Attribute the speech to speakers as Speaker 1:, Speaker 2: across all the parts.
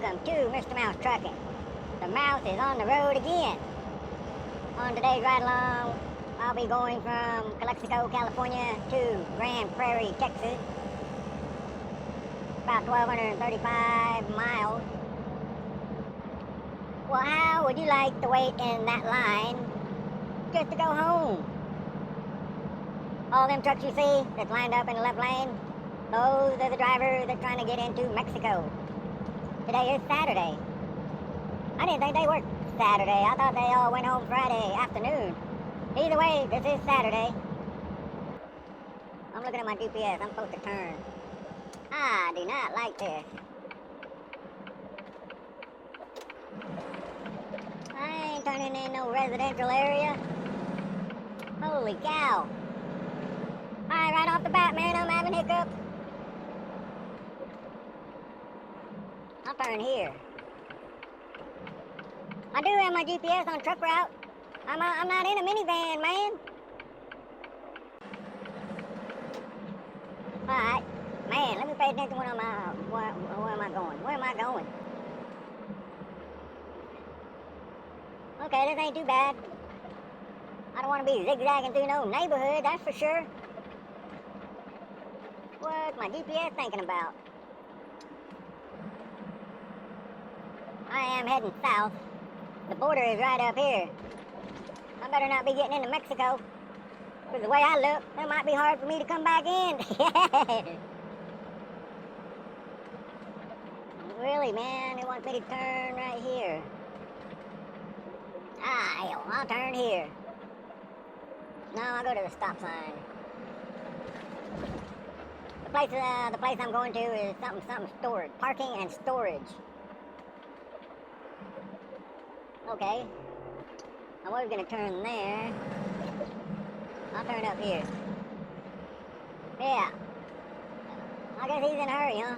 Speaker 1: Welcome to Mr. Mouse Trucking. The mouse is on the road again. On today's ride along, I'll be going from Calexico, California to Prairie, Texas. About 1,235 miles. Well, how would you like to wait in that line just to go home? All them trucks you see that's lined up in the left lane, those are the drivers that's trying to get into Mexico. Today is Saturday. I didn't think they worked Saturday. I thought they all went home Friday afternoon. Either way, this is Saturday. I'm looking at my GPS. I'm supposed to turn. I do not like this. I ain't turning in no residential area. Holy cow. Alright, right off the bat, man, I'm having hiccups. I'll turn here. I do have my GPS on truck route. I'm not in a minivan, man. Alright. Man, let me pay attention when where am I going? Where am I going? Okay, this ain't too bad. I don't want to be zigzagging through no neighborhood, that's for sure. What's my GPS thinking about? I am heading south. The border is right up here. I better not be getting into Mexico. Because the way I look, it might be hard for me to come back in. Really, man, they want me to turn right here. Ah, hell, I'll turn here. No, I'll go to the stop sign. The place I'm going to is something storage. Parking and storage. Okay. I was gonna turn there. I'll turn up here. Yeah. I guess he's in a hurry, huh?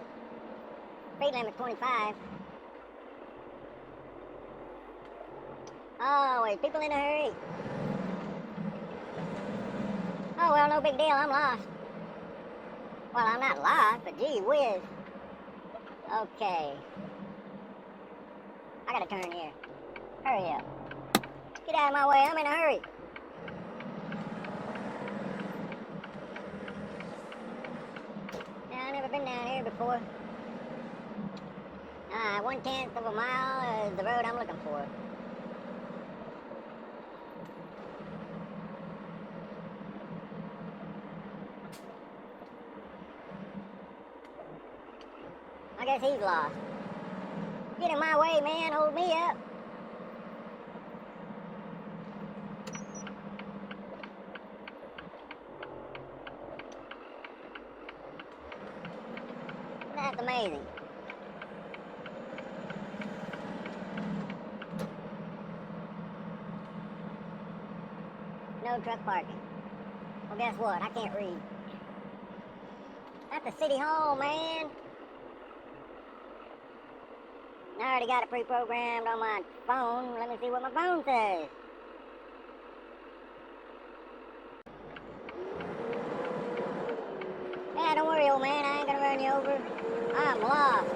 Speaker 1: Speed limit 25. Oh, wait, people in a hurry. Oh, well, no big deal, I'm lost. Well, I'm not lost, but gee whiz. Okay. I gotta turn here. Hurry up. Get out of my way, I'm in a hurry. Yeah, I've never been down here before. 1/10 of a mile is the road I'm looking for. I guess he's lost. Get in my way, man, hold me up. That's amazing. No truck parking. Well, guess what? I can't read. That's the city hall, man. I already got it pre-programmed on my phone. Let me see what my phone says. Yeah, don't worry, old man. I ain't gonna run you over. I'm lost.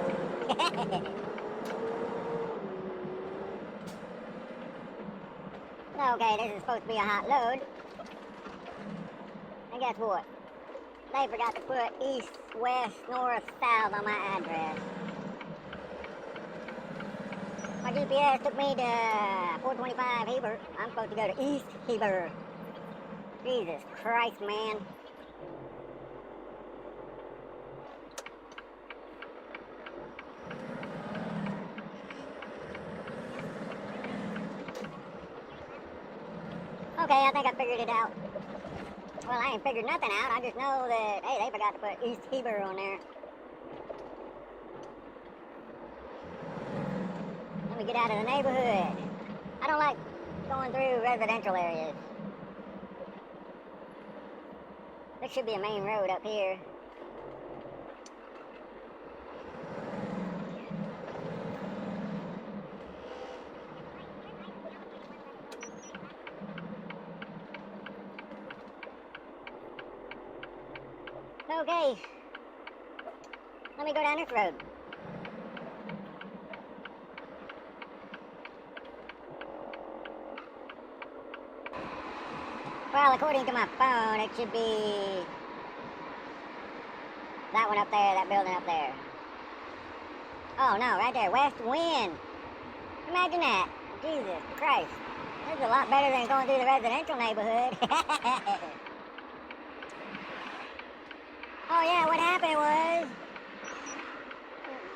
Speaker 1: Okay, this is supposed to be a hot load. And guess what? They forgot to put east, west, north, south on my address. My GPS took me to 425 Heber. I'm supposed to go to East Heber. Jesus Christ, man. Okay, I think I figured it out. Well, I ain't figured nothing out. I just know that, hey, they forgot to put East Heber on there. Let me get out of the neighborhood. I don't like going through residential areas. There should be a main road up here. Okay. Let me go down this road. Well, according to my phone, it should be that one up there, that building up there. Oh no, right there, west wind. Imagine that. Jesus Christ. This is a lot better than going through the residential neighborhood. Oh yeah, what happened was,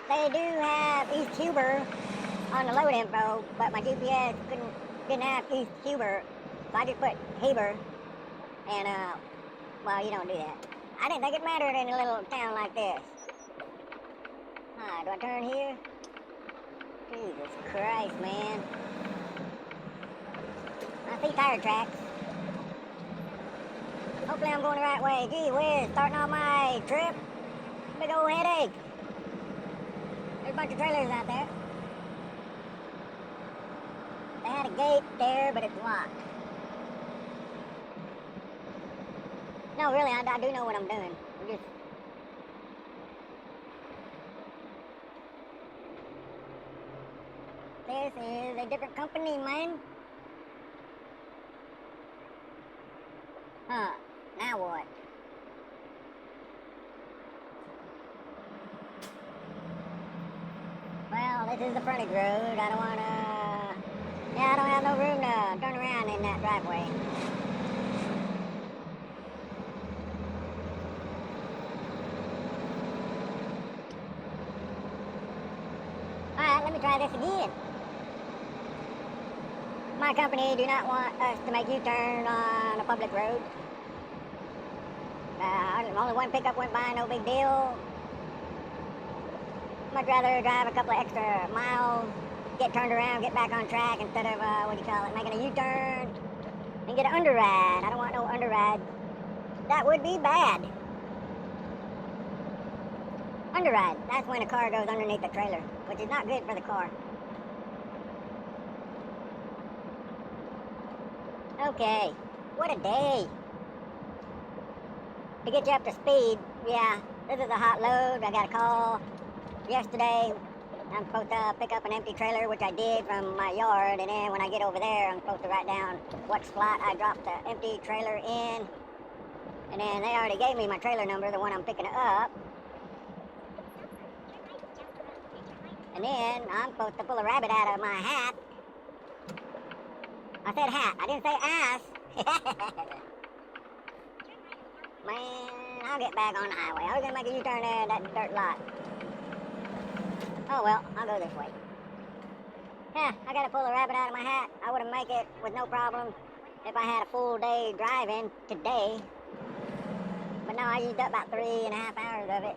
Speaker 1: they do have East Huber on the load info, but my GPS didn't have East Huber, so I just put Heber, and well, you don't do that. I didn't think it mattered in a little town like this. Do I turn here? Jesus Christ, man. I see tire tracks. Hopefully I'm going the right way. Gee whiz, starting on my trip. Big old headache. There's a bunch of trailers out there. They had a gate there, but it's locked. No, really, I do know what I'm doing. I'm just... This is a different company, man. Huh. Now what? Well, this is the frontage road. I don't want to... Yeah, I don't have no room to turn around in that driveway. Alright, let me try this again. My company do not want us to make U-turn on a public road. Only one pickup went by, no big deal. Much rather drive a couple of extra miles, get turned around, get back on track instead of, making a U-turn and get an underride. I don't want no underride. That would be bad. Underride, that's when a car goes underneath the trailer, which is not good for the car. Okay, what a day. To get you up to speed, yeah, this is a hot load. I got a call yesterday. I'm supposed to pick up an empty trailer, which I did from my yard, and then when I get over there, I'm supposed to write down what slot I dropped the empty trailer in. And then they already gave me my trailer number, the one I'm picking up. And then I'm supposed to pull a rabbit out of my hat. I said hat, I didn't say ass. Man, I'll get back on the highway. I was gonna make a U-turn there at that dirt lot. Oh well, I'll go this way. Yeah, I gotta pull a rabbit out of my hat. I would've make it with no problem if I had a full day driving today. But no, I used up about 3.5 hours of it.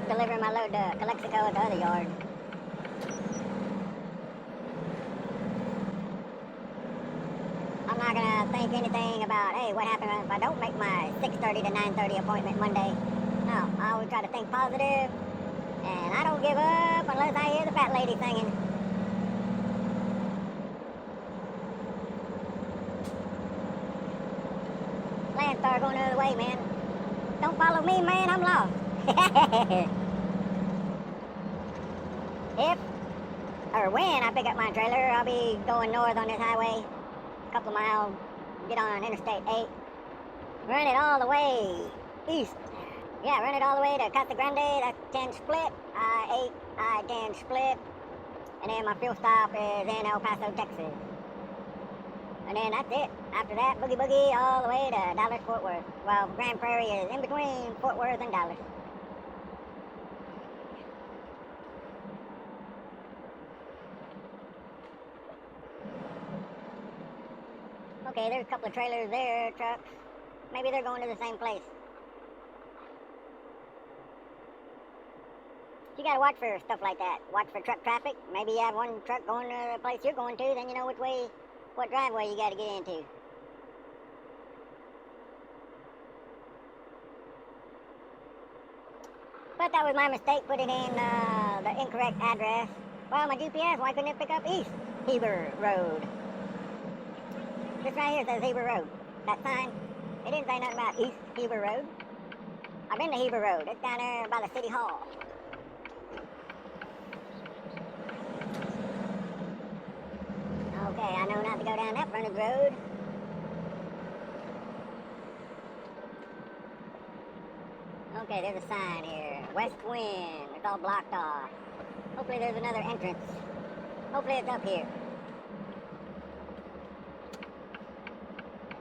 Speaker 1: Delivering my load to Calexico at the other yard. I'm not gonna think anything about, hey, what happened if I don't make my 6:30 to 9:30 appointment Monday. No, I always try to think positive, and I don't give up unless I hear the fat lady singing. Landstar going the other way, man. Don't follow me, man, I'm lost. If, or when I pick up my trailer, I'll be going north on this highway. Couple of miles, get on Interstate 8, run it all the way east. Yeah, run it all the way to Casa Grande, that's 10 split, I-8, I-10 split, and then my fuel stop is in El Paso, Texas. And then that's it. After that, boogie boogie all the way to Dallas, Fort Worth. Well, Grand Prairie is in between Fort Worth and Dallas. Okay, there's a couple of trailers there, trucks. Maybe they're going to the same place. You gotta watch for stuff like that. Watch for truck traffic. Maybe you have one truck going to the place you're going to, then you know which way, what driveway you gotta get into. But that was my mistake, putting in the incorrect address. Well, my GPS, why couldn't it pick up East Heber Road? This right here says Heber Road. That sign, it didn't say nothing about East Heber Road. I've been to Heber Road. It's down there by the city hall. Okay, I know not to go down that frontage road. Okay, there's a sign here. West wind. It's all blocked off. Hopefully there's another entrance. Hopefully it's up here.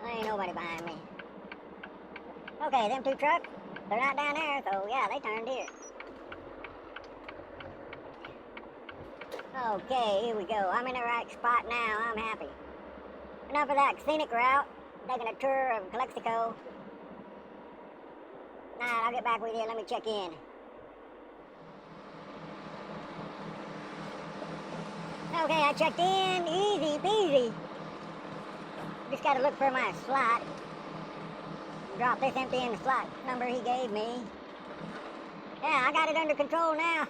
Speaker 1: There ain't nobody behind me. Okay, them two trucks, they're not down there, so yeah, they turned here. Okay, here we go. I'm in the right spot now. I'm happy. Enough of that scenic route. Taking a tour of Calexico. Alright, I'll get back with you. Let me check in. Okay, I checked in. Easy peasy. Just gotta look for my slot. Drop this empty in the slot number he gave me. Yeah, I got it under control now.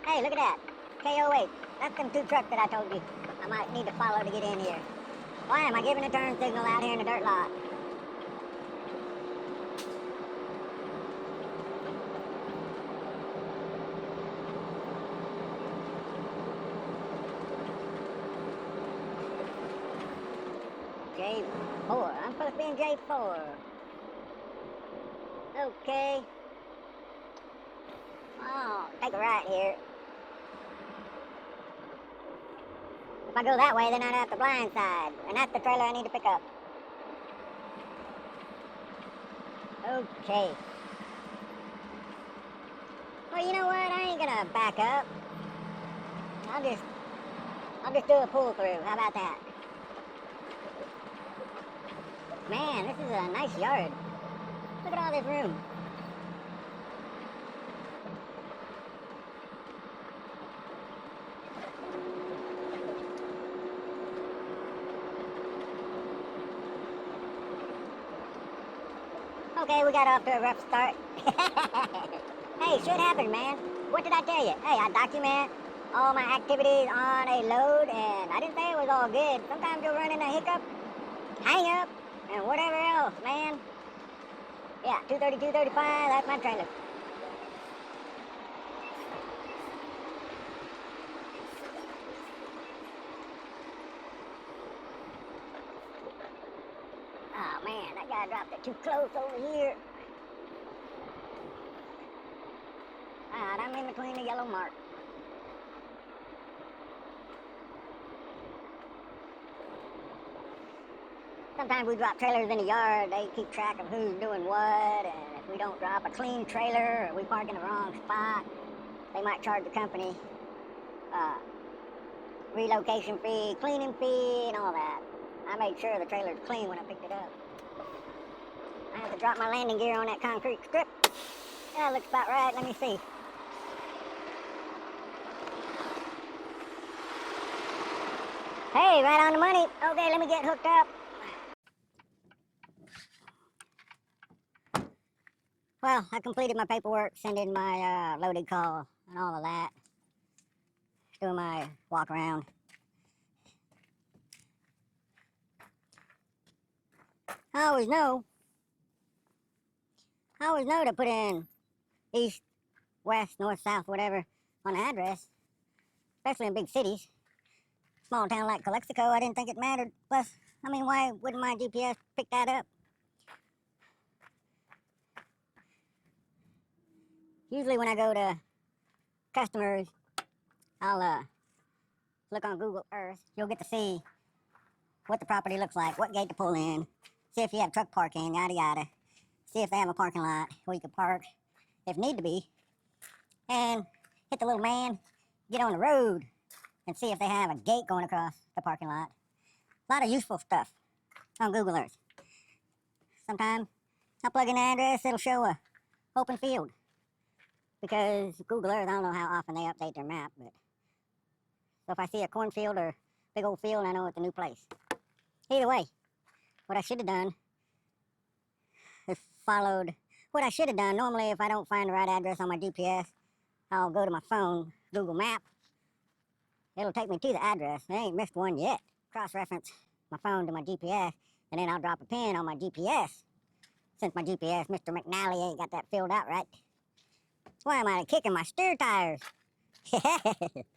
Speaker 1: Hey, look at that. KO8. That's them two trucks that I told you I might need to follow to get in here. Why am I giving a turn signal out here in the dirt lot? J4. I'm supposed to be in J4. Okay. Oh, take a right here. If I go that way, then I'd have the blind side. And that's the trailer I need to pick up. Okay. Well, you know what? I ain't gonna back up. I'll just do a pull through. How about that? Man, this is a nice yard. Look at all this room. Okay, we got off to a rough start. Hey, shit happened, man. What did I tell you? Hey, I document all my activities on a load, and I didn't say it was all good. Sometimes you'll run into a hiccup, hang up, and whatever else, man. Yeah, 230, 235, that's my trailer. Oh, man, that guy dropped it too close over here. Alright, I'm in between the yellow mark. Sometimes we drop trailers in the yard. They keep track of who's doing what, and if we don't drop a clean trailer or we park in the wrong spot, they might charge the company relocation fee, cleaning fee, and all that. I made sure the trailer's clean when I picked it up. I have to drop my landing gear on that concrete strip. Yeah, looks about right. Let me see. Hey, right on the money. Okay, let me get hooked up. Well, I completed my paperwork, sent in my loaded call and all of that. Doing my walk around. I always know to put in east, west, north, south, whatever on the address, especially in big cities. Small town like Calexico, I didn't think it mattered. Plus, I mean, why wouldn't my GPS pick that up? Usually when I go to customers, I'll look on Google Earth. You'll get to see what the property looks like, what gate to pull in, see if you have truck parking, yada yada. See if they have a parking lot where you can park if need to be. And hit the little man, get on the road, and see if they have a gate going across the parking lot. A lot of useful stuff on Google Earth. Sometimes I'll plug in the address, it'll show a open field. Because Google Earth, I don't know how often they update their map, but so if I see a cornfield or big old field, I know it's a new place. Either way, what I should have done is followed what I should have done. Normally, if I don't find the right address on my GPS, I'll go to my phone, Google Map. It'll take me to the address. I ain't missed one yet. Cross-reference my phone to my GPS, and then I'll drop a pin on my GPS. Since my GPS, Mr. McNally ain't got that filled out right. Why am I kicking my steer tires? Okay,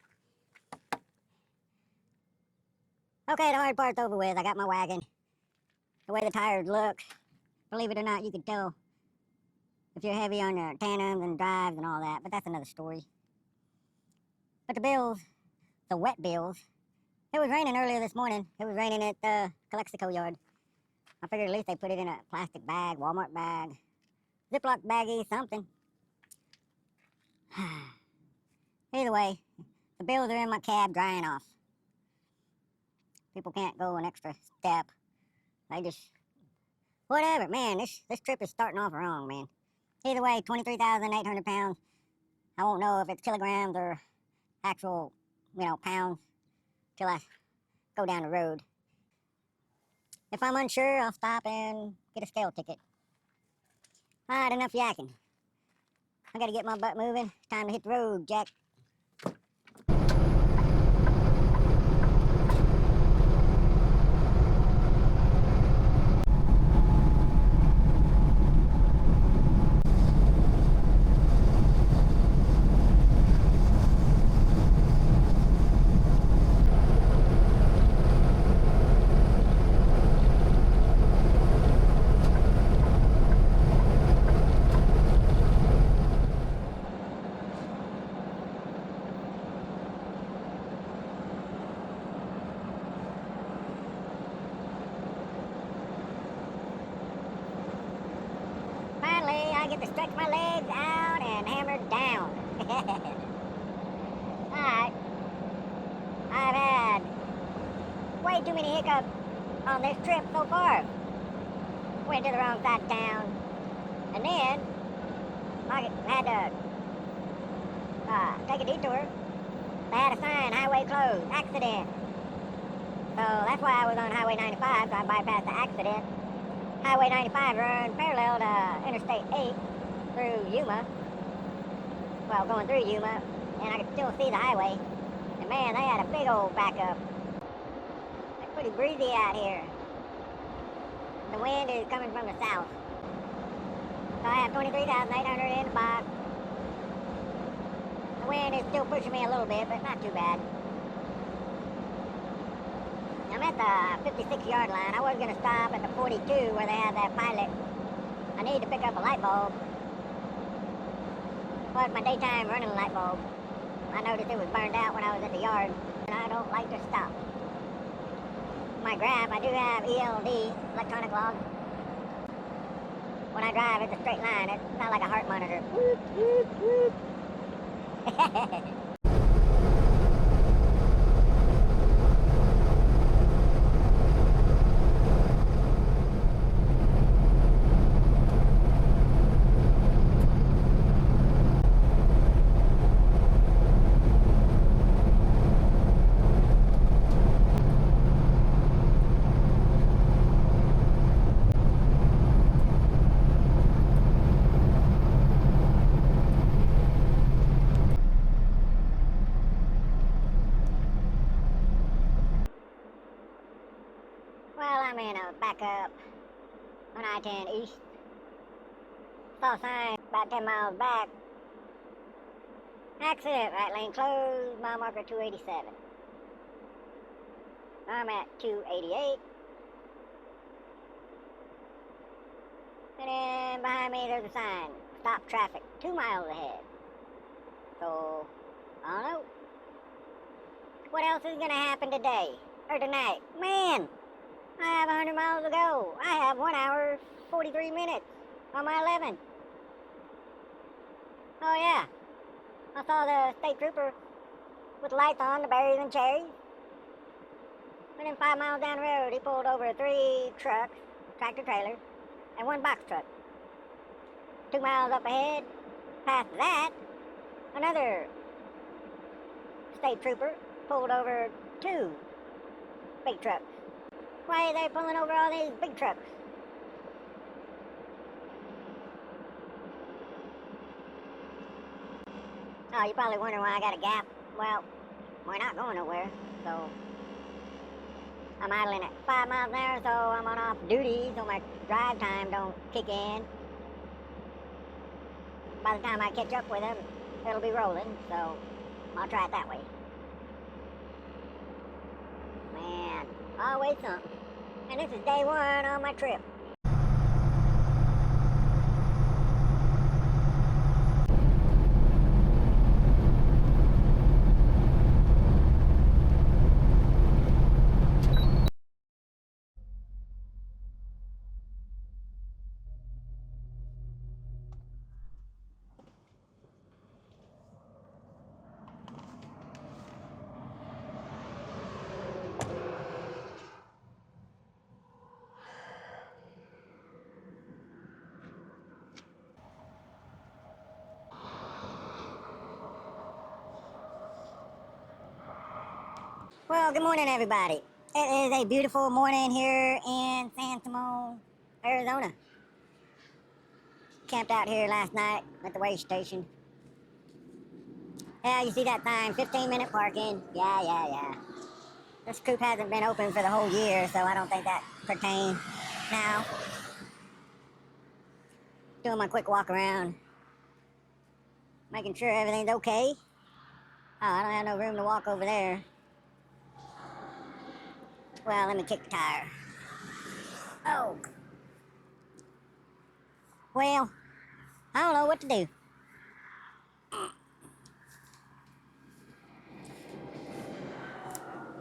Speaker 1: the hard part's over with. I got my wagon. The way the tires look, believe it or not, you can tell if you're heavy on your tandems and drives and all that, but that's another story. But the bills, the wet bills, it was raining earlier this morning. It was raining at the Calexico yard. I figured at least they put it in a plastic bag, Walmart bag, Ziploc baggie, something. Either way, the bills are in my cab drying off. People can't go an extra step. They just, whatever, man, this trip is starting off wrong, man. Either way, 23,800 pounds. I won't know if it's kilograms or actual, pounds till I go down the road. If I'm unsure, I'll stop and get a scale ticket. Alright, enough yakking. I gotta get my butt moving. Time to hit the road, Jack. Finally, I get to stretch my legs out and hammer down. Alright. I've had way too many hiccups on this trip so far. Went to the wrong side of town. And then, I had to take a detour. They had a sign, highway closed, accident. So that's why I was on Highway 95, so I bypassed the accident. Highway 95 runs parallel to Interstate 8 through Yuma. Well, going through Yuma, and I could still see the highway. And man, they had a big old backup. It's pretty breezy out here. The wind is coming from the south. So I have 23,800 in the box. The wind is still pushing me a little bit, but not too bad. I'm at the 56-yard line. I was going to stop at the 42 where they had that pilot. I need to pick up a light bulb. Well, it's my daytime running light bulb. I noticed it was burned out when I was at the yard, and I don't like to stop. My graph, I do have ELD, electronic log. When I drive, it's a straight line. It's not like a heart monitor. Whoop, whoop, whoop. Well, I'm in a backup on I-10 East. Saw a sign about 10 miles back. Accident, right lane closed, mile marker 287. I'm at 288. And then behind me there's a sign, stop traffic, 2 miles ahead. So, I don't know. What else is gonna happen today, or tonight? Man! I have 100 miles to go. I have 1 hour, 43 minutes on my 11. Oh yeah, I saw the state trooper with lights on, the berries and cherries. And then 5 miles down the road, he pulled over 3 trucks, tractor trailers, and 1 box truck. 2 miles up ahead, past that, another state trooper pulled over 2 big trucks. Why are they pulling over all these big trucks? Oh, you're probably wondering why I got a gap. Well, we're not going nowhere, so I'm idling at 5 miles an hour, so I'm on off duty, so my drive time don't kick in. By the time I catch up with them, it'll be rolling, so I'll try it that way. Man, always something. And this is day 1 on my trip. Well, good morning, everybody. It is a beautiful morning here in San Simon, Arizona. Camped out here last night at the way station. Yeah, you see that sign, 15-minute parking. Yeah. This coop hasn't been open for the whole year, so I don't think that pertains now. Doing my quick walk around, making sure everything's okay. Oh, I don't have no room to walk over there. Well, let me kick the tire. Oh. Well, I don't know what to do.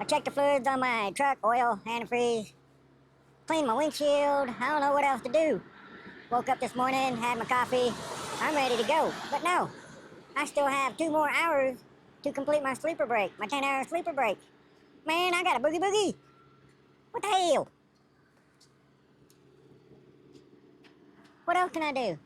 Speaker 1: I checked the fluids on my truck, oil, antifreeze, cleaned my windshield. I don't know what else to do. Woke up this morning, had my coffee. I'm ready to go. But no, I still have 2 more hours to complete my sleeper break, my 10-hour sleeper break. Man, I got a boogie boogie. What the hell? What else can I do?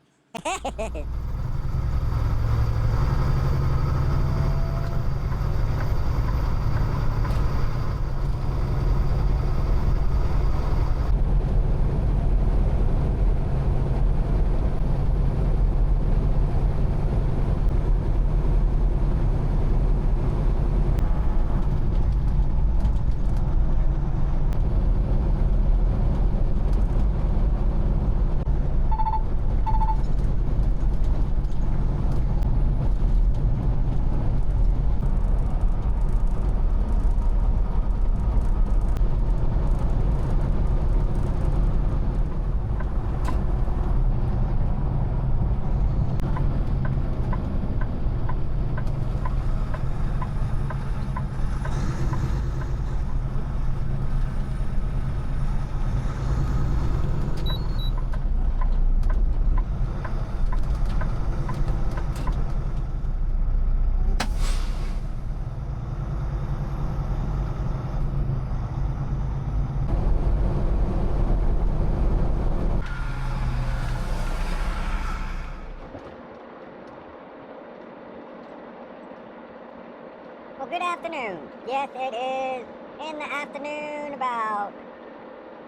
Speaker 1: Well, good afternoon. Yes, it is in the afternoon about,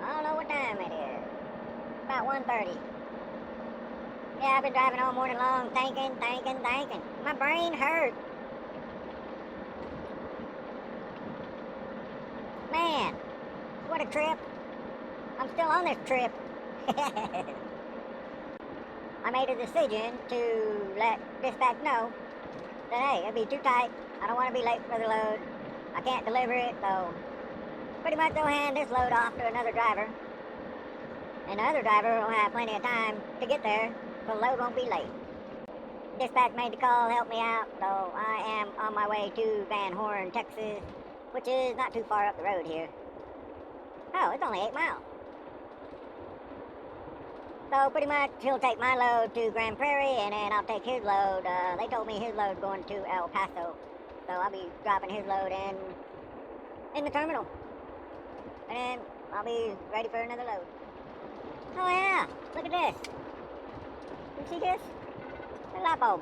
Speaker 1: I don't know what time it is. About 1:30. Yeah, I've been driving all morning long, thinking. My brain hurts. Man, what a trip. I'm still on this trip. I made a decision to let dispatch know that, hey, it'll be too tight. I don't want to be late for the load. I can't deliver it, so pretty much they'll hand this load off to another driver. And the other driver will have plenty of time to get there, so the load won't be late. Dispatch made the call, helped me out, so I am on my way to Van Horn, Texas, which is not too far up the road here. Oh, it's only 8 miles. So pretty much he'll take my load to Grand Prairie, and then I'll take his load. They told me his load going to El Paso, so I'll be dropping his load in the terminal, and then I'll be ready for another load. Oh yeah, look at this. You see this? A light bulb.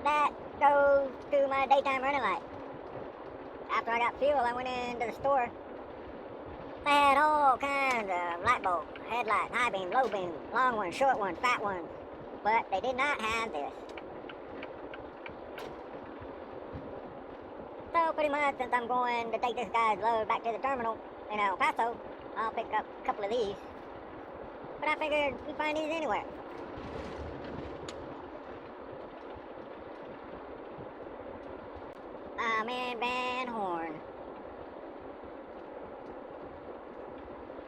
Speaker 1: That goes to my daytime running light. After I got fuel, I went into the store. They had all kinds of light bulbs, headlights, high beam, low beam, long ones, short ones, fat ones. But they did not have this. So pretty much, since I'm going to take this guy's load back to the terminal in El Paso, I'll pick up a couple of these. But I figured we'd find these anywhere. I'm in Van Horn.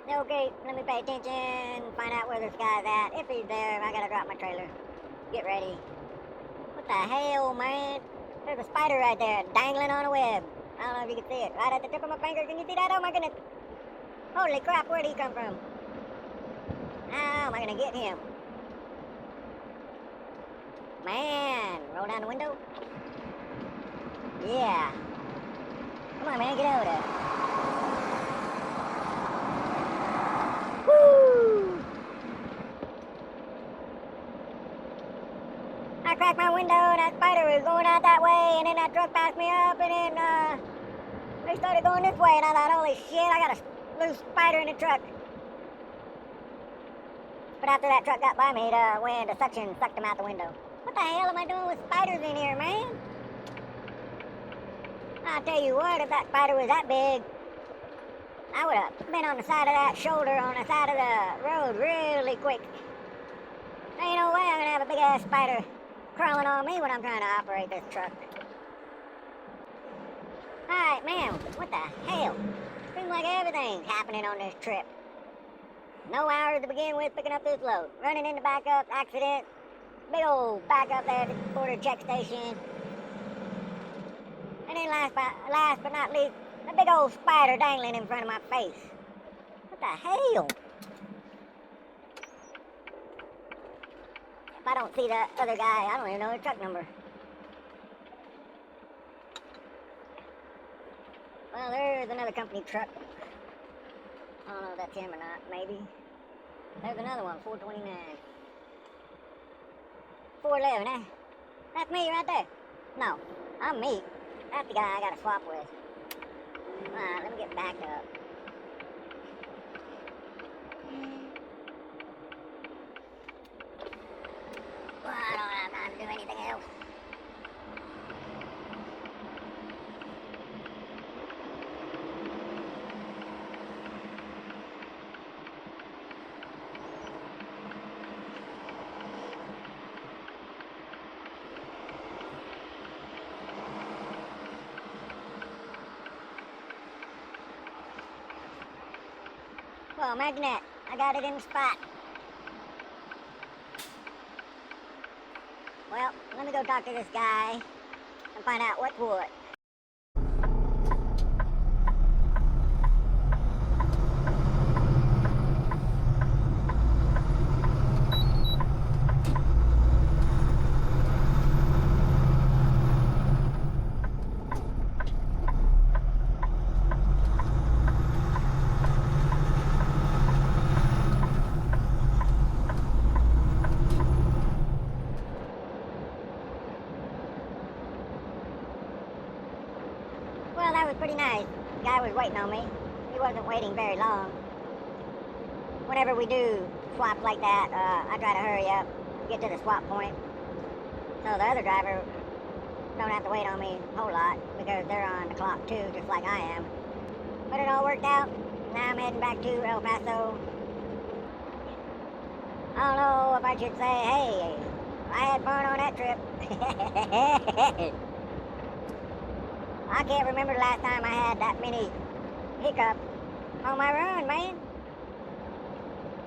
Speaker 1: Okay, let me pay attention, find out where this guy's at. If he's there, I gotta drop my trailer. Get ready. What the hell, man? There's a spider right there, dangling on a web. I don't know if you can see it. Right at the tip of my finger. Can you see that? Oh my goodness. Holy crap, where'd he come from? How am I gonna get him? Man, roll down the window. Yeah. Come on, man, get over there. Woo! I cracked my window and that spider was going out that way, and then that truck passed me up, and then they started going this way, and I thought, holy shit, I got a loose spider in the truck. But after that truck got by me, the suction sucked them out the window. What the hell am I doing with spiders in here, man? I'll tell you what, if that spider was that big, I would have been on the side of that shoulder on the side of the road really quick. There ain't no way I'm gonna have a big ass spider crawling on me when I'm trying to operate this truck. Alright, man, what the hell? Seems like everything's happening on this trip. No hours to begin with picking up this load. Running into backup, accident, big old backup there at the border check station. And then last but not least, a big old spider dangling in front of my face. What the hell? If I don't see that other guy, I don't even know his truck number. Well, there's another company truck. I don't know if that's him or not, maybe. There's another one, 429. 411, eh? That's me right there. No, I'm me. That's the guy I gotta swap with. Alright, let me get back up. Well, I don't have time to do anything else. Well, imagine that. I got it in the spot. Well, let me go talk to this guy and find out what's what. Well, that was pretty nice. The guy was waiting on me. He wasn't waiting very long. Whenever we do swaps like that, I try to hurry up, get to the swap point, so the other driver don't have to wait on me a whole lot, because they're on the clock too, just like I am. But it all worked out. Now I'm heading back to El Paso. I don't know if I should say, hey, I had fun on that trip. I can't remember the last time I had that many hiccups on my run, man.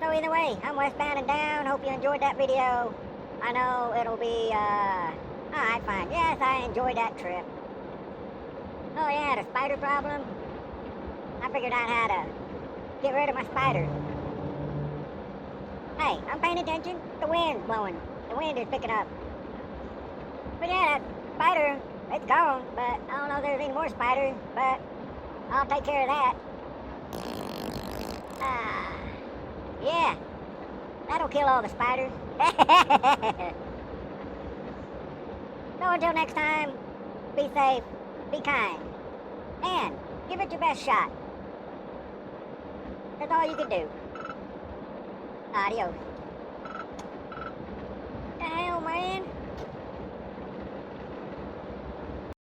Speaker 1: So either way, I'm westbound and down. Hope you enjoyed that video. I know it'll be, alright, fine. Yes, I enjoyed that trip. Oh yeah, the spider problem. I figured out how to get rid of my spiders. Hey, I'm paying attention. The wind's blowing. The wind is picking up. But yeah, that spider, it's gone. But I don't know if there's any more spiders. But I'll take care of that. Yeah. That'll kill all the spiders. So until next time, be safe, be kind, and give it your best shot. That's all you can do. Adios.